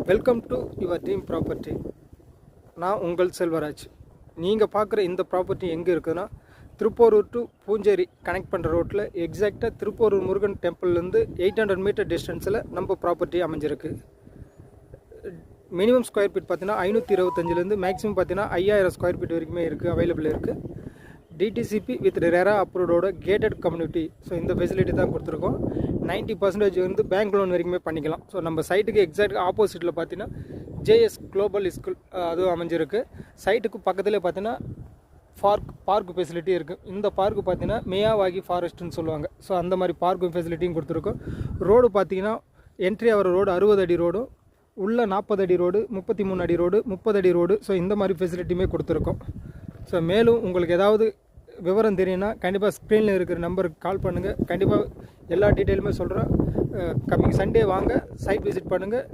Welcome to your dream property. நான் உங்கள் செல்வராஜ். நீங்கள் பார்க்குற இந்த ப்ராப்பர்ட்டி எங்கே இருக்குதுன்னா, திருப்போரூர் டு பூஞ்சேரி கனெக்ட் பண்ணுற ரோட்டில் எக்ஸாக்டாக திருப்போரூர் முருகன் டெம்பிள்லேருந்து 800 மீட்டர் டிஸ்டன்ஸில் நம்ம ப்ராப்பர்ட்டி அமைஞ்சிருக்கு. மினிமம் ஸ்கொயர் ஃபீட் பார்த்தீங்கன்னா 525லேருந்து மேக்ஸிமம் பார்த்தீங்கன்னா 5000 ஸ்கொயர் ஃபீட் வரைக்குமே இருக்குது, அவைலபிள் இருக்குது. டிடிசிபி வித் ரெரா அப்ரூவோட கேட்டட் கம்யூனிட்டி. ஸோ இந்த ஃபெசிலிட்டி தான் கொடுத்துருக்கோம். 90% வந்து பேங்க் லோன் வரைக்குமே பண்ணிக்கலாம். ஸோ நம்ம சைட்டுக்கு எக்ஸாக்ட் ஆப்போசிட்டில் பார்த்தீங்கன்னா ஜேஎஸ் குளோபல் ஸ்கூல் அதுவும் அமைஞ்சிருக்கு. சைட்டுக்கு பக்கத்துலேயே பார்த்தீங்கன்னா பார்க் ஃபெசிலிட்டி இருக்குது. இந்த பார்க்கு பார்த்தீங்கன்னா மியாவாகி ஃபாரஸ்ட்டுன்னு சொல்லுவாங்க. ஸோ அந்த மாதிரி பார்க்கு ஃபெசிலிட்டியும் கொடுத்துருக்கோம். ரோடு பார்த்தீங்கன்னா என்ட்ரி ஆகிற ரோடு 60 அடி ரோடும், உள்ள 40 அடி ரோடு, 33 அடி ரோடு, 30 அடி ரோடு. ஸோ இந்த மாதிரி ஃபெசிலிட்டியுமே கொடுத்துருக்கோம். ஸோ மேலும் உங்களுக்கு ஏதாவது விவரம் தெரியும்னா கண்டிப்பாக ஸ்க்ரீனில் இருக்கிற நம்பருக்கு கால் பண்ணுங்கள். கண்டிப்பாக எல்லா டீட்டெயிலுமே சொல்கிறேன். கம்மிங் சண்டே வாங்க, சைட் விசிட் பண்ணுங்கள்.